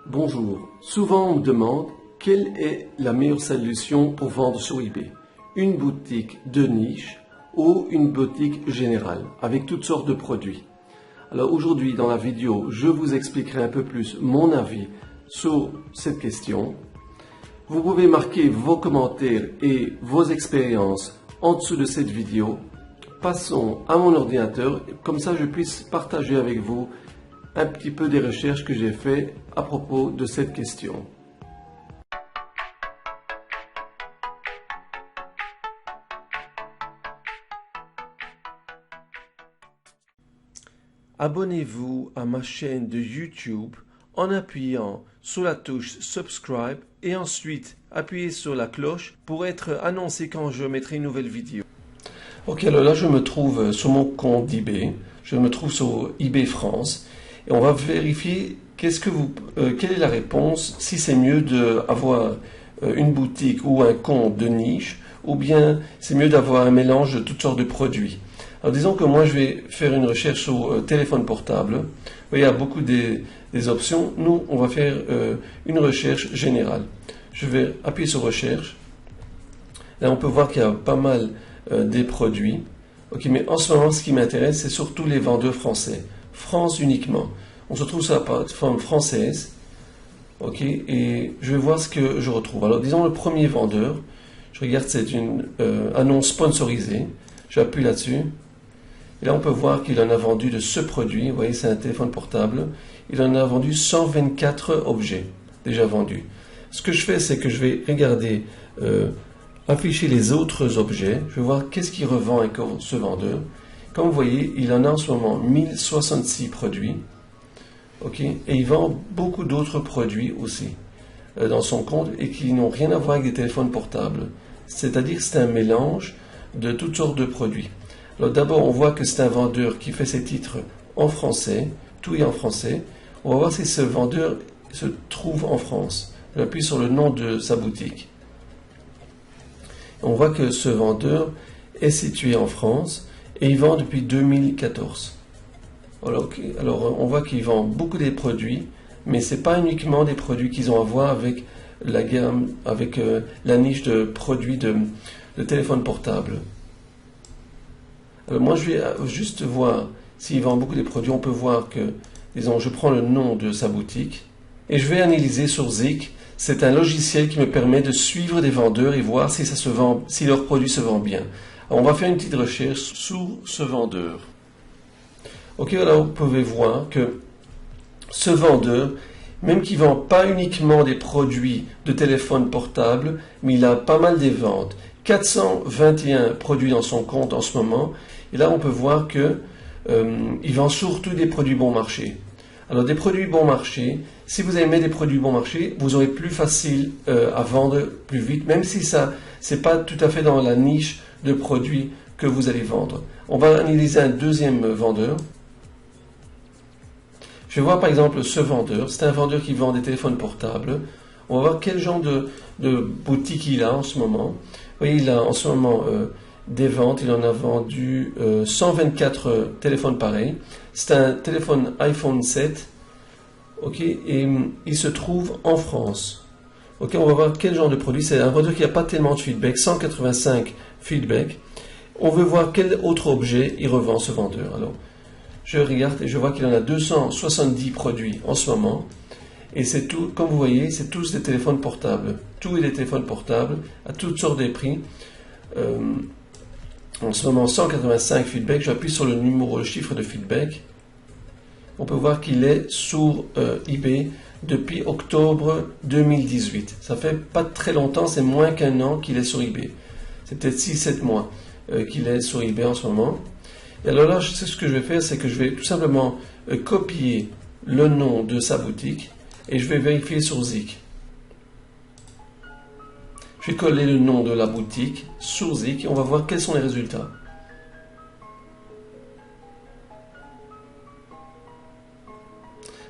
Bonjour, souvent on me demande quelle est la meilleure solution pour vendre sur eBay. Une boutique de niche ou une boutique générale avec toutes sortes de produits. Alors aujourd'hui dans la vidéo, je vous expliquerai un peu plus mon avis sur cette question. Vous pouvez marquer vos commentaires et vos expériences en dessous de cette vidéo. Passons à mon ordinateur, comme ça je puisse partager avec vous un petit peu des recherches que j'ai faites à propos de cette question. Abonnez-vous à ma chaîne de YouTube en appuyant sur la touche Subscribe et ensuite appuyez sur la cloche pour être annoncé quand je mettrai une nouvelle vidéo. Ok, alors là je me trouve sur mon compte d'eBay, je me trouve sur eBay France et on va vérifier quelle est la réponse, si c'est mieux d'avoir une boutique ou un compte de niche ou bien c'est mieux d'avoir un mélange de toutes sortes de produits. Alors disons que moi je vais faire une recherche sur téléphone portable. Vous voyez, il y a beaucoup des options. Nous, on va faire une recherche générale. Je vais appuyer sur recherche. Là, on peut voir qu'il y a pas mal des produits. Ok, mais en ce moment, ce qui m'intéresse, c'est surtout les vendeurs français. France uniquement. On se trouve sur la plateforme française. Ok, et je vais voir ce que je retrouve. Alors, disons le premier vendeur. Je regarde, c'est une annonce sponsorisée. J'appuie là-dessus. Et là, on peut voir qu'il en a vendu de ce produit. Vous voyez, c'est un téléphone portable. Il en a vendu 124 objets déjà vendus. Ce que je fais, c'est que je vais regarder, afficher les autres objets. Je vais voir qu'est-ce qu'il revend encore ce vendeur. Comme vous voyez, il en a en ce moment 1066 produits. Ok, et il vend beaucoup d'autres produits aussi dans son compte et qui n'ont rien à voir avec des téléphones portables. C'est-à-dire que c'est un mélange de toutes sortes de produits. Alors d'abord, on voit que c'est un vendeur qui fait ses titres en français, tout est en français. On va voir si ce vendeur se trouve en France. J'appuie sur le nom de sa boutique. On voit que ce vendeur est situé en France et il vend depuis 2014. Alors on voit qu'il vend beaucoup des produits, mais ce n'est pas uniquement des produits qui ont à voir avec la gamme, avec la niche de produits de téléphone portable. Alors moi je vais juste voir s'il vend beaucoup des produits. On peut voir que, disons, je prends le nom de sa boutique et je vais analyser sur Zik. C'est un logiciel qui me permet de suivre des vendeurs et voir si ça se vend, si leur produit se vend bien. Alors on va faire une petite recherche sur ce vendeur. Ok, alors vous pouvez voir que ce vendeur, même qu'il ne vend pas uniquement des produits de téléphone portable, mais il a pas mal des ventes. 421 produits dans son compte en ce moment. Et là, on peut voir que il vend surtout des produits bon marché. Alors, des produits bon marché, si vous aimez des produits bon marché, vous aurez plus facile à vendre plus vite, même si ça, c'est pas tout à fait dans la niche de produits que vous allez vendre. On va analyser un deuxième vendeur. Je vais voir par exemple ce vendeur. C'est un vendeur qui vend des téléphones portables. On va voir quel genre de boutique il a en ce moment. Vous voyez, il a en ce moment des ventes. Il en a vendu 124 téléphones pareils. C'est un téléphone iPhone 7. Ok, et il se trouve en France. Ok, on va voir quel genre de produit. C'est un vendeur qui n'a pas tellement de feedback. 185 feedback. On veut voir quel autre objet il revend ce vendeur. Alors, je regarde et je vois qu'il en a 270 produits en ce moment. Et c'est tout, comme vous voyez, c'est tous des téléphones portables. Tout est des téléphones portables à toutes sortes de prix. En ce moment, 185 feedback. J'appuie sur le numéro, le chiffre de feedback. On peut voir qu'il est sur eBay depuis octobre 2018. Ça fait pas très longtemps, c'est moins qu'un an qu'il est sur eBay. C'est peut-être 6-7 mois qu'il est sur eBay en ce moment. Et alors là, ce que je vais faire, c'est que je vais tout simplement copier le nom de sa boutique. Et je vais vérifier sur Zik. Je vais coller le nom de la boutique sur Zik et on va voir quels sont les résultats.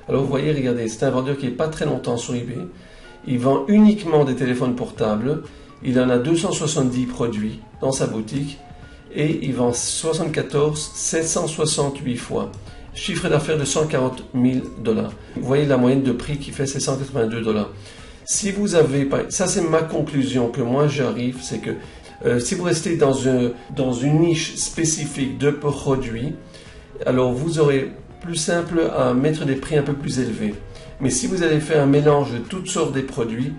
Alors vous voyez, regardez, c'est un vendeur qui n'est pas très longtemps sur eBay. Il vend uniquement des téléphones portables. Il en a 270 produits dans sa boutique. Et il vend 768 fois. chiffre d'affaires de 140 000 $. Vous voyez la moyenne de prix qui fait, c'est 182 $. Si vous avez, ça c'est ma conclusion que moi j'arrive, c'est que si vous restez dans une niche spécifique de produits, alors vous aurez plus simple à mettre des prix un peu plus élevés. Mais si vous allez faire un mélange de toutes sortes de produits,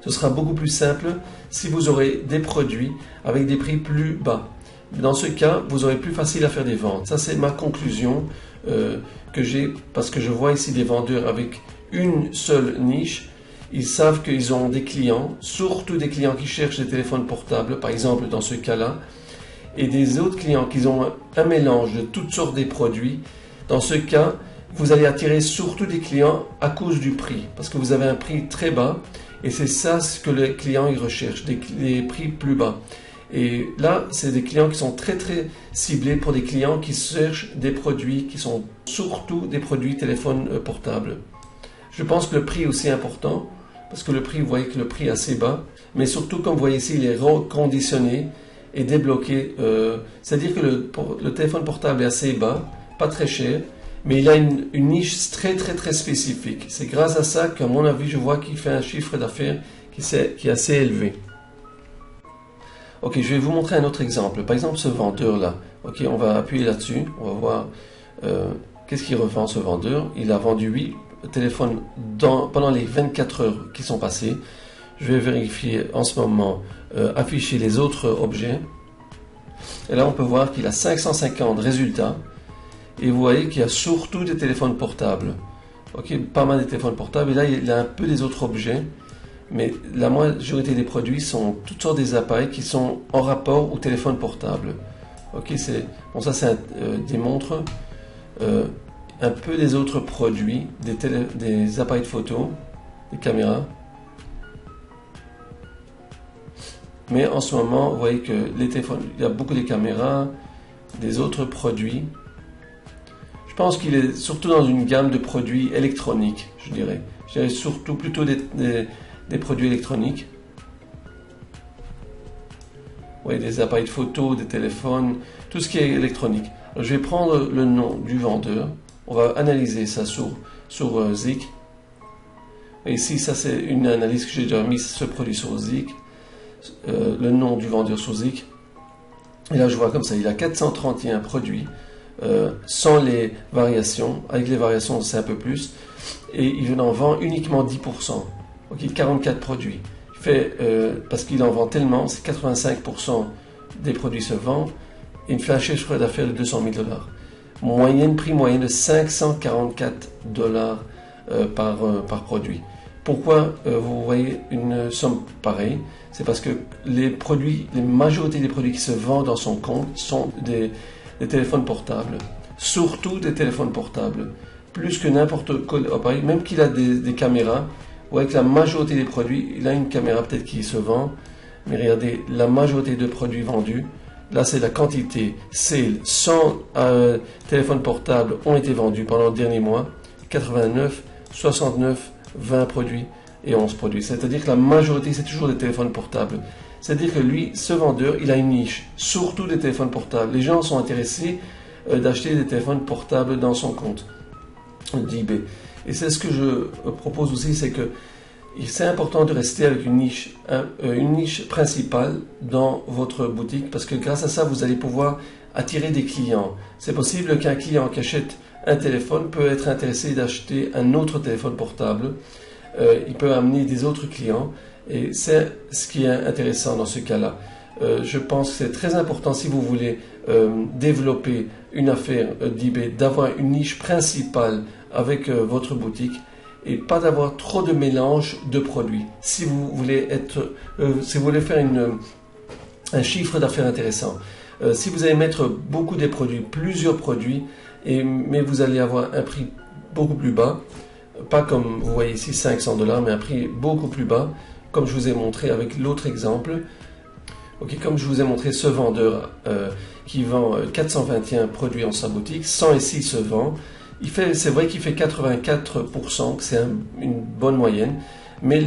ce sera beaucoup plus simple si vous aurez des produits avec des prix plus bas. Dans ce cas, vous aurez plus facile à faire des ventes. Ça, c'est ma conclusion que j'ai, parce que je vois ici des vendeurs avec une seule niche. Ils savent qu'ils ont des clients, surtout des clients qui cherchent des téléphones portables, par exemple dans ce cas-là, et des autres clients qui ont un mélange de toutes sortes de produits. Dans ce cas, vous allez attirer surtout des clients à cause du prix, parce que vous avez un prix très bas, et c'est ça ce que les clients ils recherchent, des prix plus bas. Et là, c'est des clients qui sont très ciblés pour des clients qui cherchent des produits qui sont surtout des produits téléphones portables. Je pense que le prix est aussi important, parce que le prix, vous voyez que le prix est assez bas, mais surtout, comme vous voyez ici, il est reconditionné et débloqué. C'est-à-dire que le téléphone portable est assez bas, pas très cher, mais il a une niche très spécifique. C'est grâce à ça qu'à mon avis, je vois qu'il fait un chiffre d'affaires qui est assez élevé. Ok, je vais vous montrer un autre exemple. Par exemple, ce vendeur-là. Ok, on va appuyer là-dessus. On va voir qu'est-ce qu'il revend, ce vendeur. Il a vendu 8 téléphones pendant les 24 heures qui sont passées. Je vais vérifier en ce moment, afficher les autres objets. Et là, on peut voir qu'il a 550 résultats. Et vous voyez qu'il y a surtout des téléphones portables. Ok, pas mal de téléphones portables. Et là, il a un peu des autres objets. Mais la majorité des produits sont toutes sortes des appareils qui sont en rapport au téléphone portable. Ok, bon, ça démontre un peu des autres produits, des appareils de photo, des caméras. Mais en ce moment, vous voyez que les téléphones, il y a beaucoup de caméras, des autres produits. Je pense qu'il est surtout dans une gamme de produits électroniques, je dirais. Je dirais surtout plutôt des produits électroniques. Vous voyez, des appareils de photo, des téléphones, tout ce qui est électronique. Alors, je vais prendre le nom du vendeur. On va analyser ça sur Zik. Et ici, ça c'est une analyse que j'ai déjà mise, ce produit sur Zik. Le nom du vendeur sur Zik. Et là, je vois comme ça, il a 431 produits, sans les variations. Avec les variations, c'est un peu plus. Et il en vend uniquement 10%. Ok, 44 produits. Parce qu'il en vend tellement, c'est 85% des produits se vendent. Et il fait un chiffre d'affaires de 200 000 $. Prix moyen de 544 $ par produit. Pourquoi vous voyez une somme pareille? C'est parce que les majorité des produits qui se vendent dans son compte sont des téléphones portables. Surtout des téléphones portables. Plus que n'importe quel appareil, même qu'il a des caméras. Vous voyez que la majorité des produits, il a une caméra peut-être qui se vend, mais regardez, la majorité de produits vendus, là c'est la quantité sale, 100 téléphones portables ont été vendus pendant le dernier mois, 89, 69, 20 produits et 11 produits. C'est-à-dire que la majorité c'est toujours des téléphones portables. C'est-à-dire que lui, ce vendeur, il a une niche, surtout des téléphones portables. Les gens sont intéressés d'acheter des téléphones portables dans son compte d'eBay. Et c'est ce que je propose aussi, c'est que c'est important de rester avec une niche principale dans votre boutique, parce que grâce à ça, vous allez pouvoir attirer des clients. C'est possible qu'un client qui achète un téléphone peut être intéressé d'acheter un autre téléphone portable. Il peut amener des autres clients, et c'est ce qui est intéressant dans ce cas-là. Je pense que c'est très important, si vous voulez développer une affaire d'eBay, d'avoir une niche principale avec votre boutique et pas d'avoir trop de mélange de produits. Si vous voulez faire un chiffre d'affaires intéressant, si vous allez mettre beaucoup de produits, plusieurs produits, mais vous allez avoir un prix beaucoup plus bas, pas comme vous voyez ici 500 $, mais un prix beaucoup plus bas, comme je vous ai montré avec l'autre exemple. Ok, comme je vous ai montré ce vendeur qui vend 421 produits en sa boutique, 100 ici se vend. C'est vrai qu'il fait 84%, que c'est une bonne moyenne, mais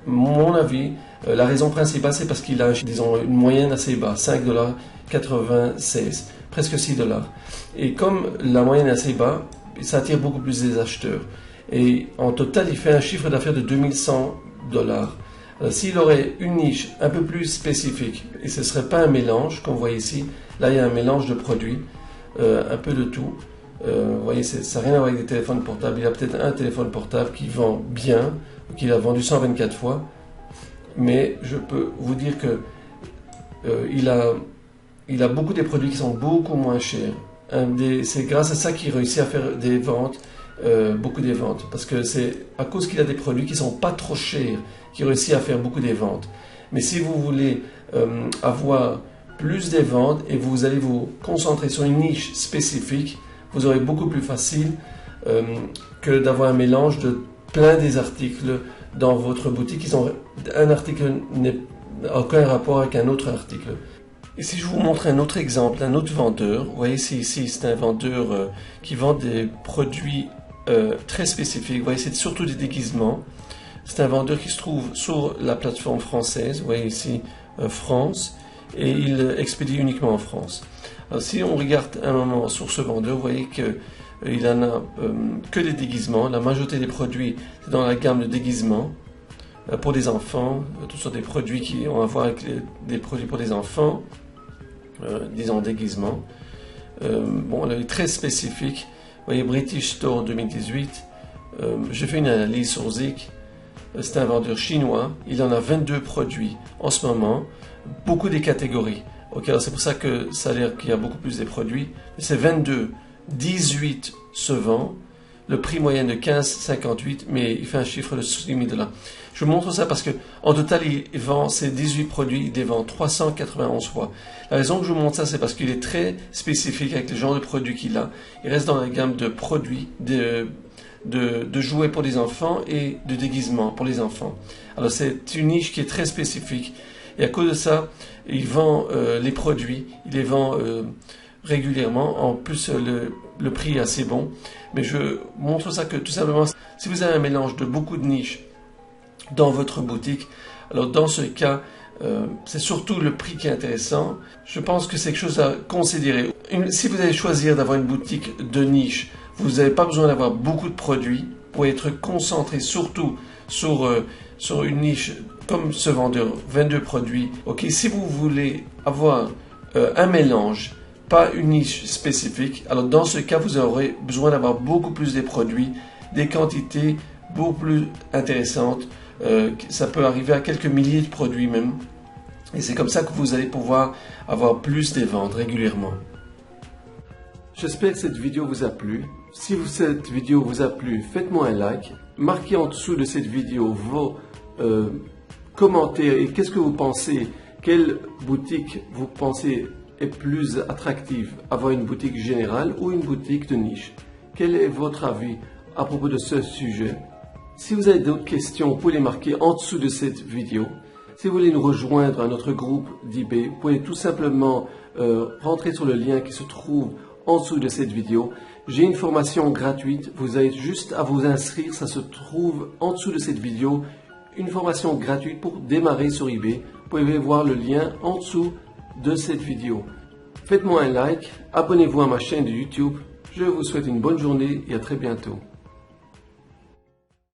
mon avis, la raison principale, c'est parce qu'il a, disons, une moyenne assez basse, 5,96 $. presque 6 $. Et comme la moyenne est assez bas, ça attire beaucoup plus des acheteurs. Et en total, il fait un chiffre d'affaires de 2100 $. S'il aurait une niche un peu plus spécifique, et ce ne serait pas un mélange, comme vous voyez ici, là il y a un mélange de produits, un peu de tout. Vous voyez, ça n'a rien à voir avec des téléphones portables. Il y a peut-être un téléphone portable qui vend bien, qu'il a vendu 124 fois, mais je peux vous dire que il a beaucoup des produits qui sont beaucoup moins chers. C'est grâce à ça qu'il réussit à faire des ventes, beaucoup des ventes, parce que c'est à cause qu'il a des produits qui sont pas trop chers qu'il réussit à faire beaucoup des ventes. Mais si vous voulez avoir plus des ventes et vous allez vous concentrer sur une niche spécifique, vous aurez beaucoup plus facile que d'avoir un mélange de plein des articles dans votre boutique. Un article n'a aucun rapport avec un autre article. Et si je vous montre un autre exemple, un autre vendeur, vous voyez ici, c'est un vendeur qui vend des produits très spécifiques. Vous voyez, c'est surtout des déguisements. C'est un vendeur qui se trouve sur la plateforme française, vous voyez ici France, et il expédie uniquement en France. Alors, si on regarde un moment sur ce vendeur, vous voyez qu'il n'en a que des déguisements. La majorité des produits, c'est dans la gamme de déguisements pour les enfants, toutes sortes de produits qui ont à voir avec des produits pour les enfants, disons déguisements. Bon, elle est très spécifique. Vous voyez, British Store 2018. J'ai fait une analyse sur Zik. C'est un vendeur chinois. Il en a 22 produits en ce moment, beaucoup des catégories. Okay, c'est pour ça que ça a l'air qu'il y a beaucoup plus de produits. C'est 22, 18 se vend, le prix moyen de 15,58, mais il fait un chiffre de 6 000 $. Je vous montre ça parce que en total, il vend ces 18 produits, il les vend 391 fois. La raison que je vous montre ça, c'est parce qu'il est très spécifique avec le genre de produits qu'il a. Il reste dans la gamme de produits, de jouets pour les enfants et de déguisements pour les enfants. Alors c'est une niche qui est très spécifique. Et à cause de ça, il vend les produits, il les vend régulièrement. En plus, le prix est assez bon. Mais je montre ça que tout simplement, si vous avez un mélange de beaucoup de niches dans votre boutique, alors dans ce cas, c'est surtout le prix qui est intéressant. Je pense que c'est quelque chose à considérer. Si vous allez choisir d'avoir une boutique de niche, vous n'avez pas besoin d'avoir beaucoup de produits pour être concentré surtout sur une niche comme ce vendeur, 22 produits. Ok, si vous voulez avoir un mélange, pas une niche spécifique, alors dans ce cas, vous aurez besoin d'avoir beaucoup plus de produits, des quantités beaucoup plus intéressantes. Ça peut arriver à quelques milliers de produits même. Et c'est comme ça que vous allez pouvoir avoir plus de ventes régulièrement. J'espère que cette vidéo vous a plu. Si cette vidéo vous a plu, faites-moi un like. Marquez en dessous de cette vidéo vos commentaires et qu'est-ce que vous pensez, quelle boutique vous pensez est plus attractive, avoir une boutique générale ou une boutique de niche. Quel est votre avis à propos de ce sujet? Si vous avez d'autres questions, vous pouvez les marquer en dessous de cette vidéo. Si vous voulez nous rejoindre à notre groupe d'eBay, vous pouvez tout simplement rentrer sur le lien qui se trouve en dessous de cette vidéo. J'ai une formation gratuite, vous avez juste à vous inscrire, ça se trouve en dessous de cette vidéo. Une formation gratuite pour démarrer sur eBay. Vous pouvez voir le lien en dessous de cette vidéo. Faites-moi un like, abonnez-vous à ma chaîne de YouTube. Je vous souhaite une bonne journée et à très bientôt.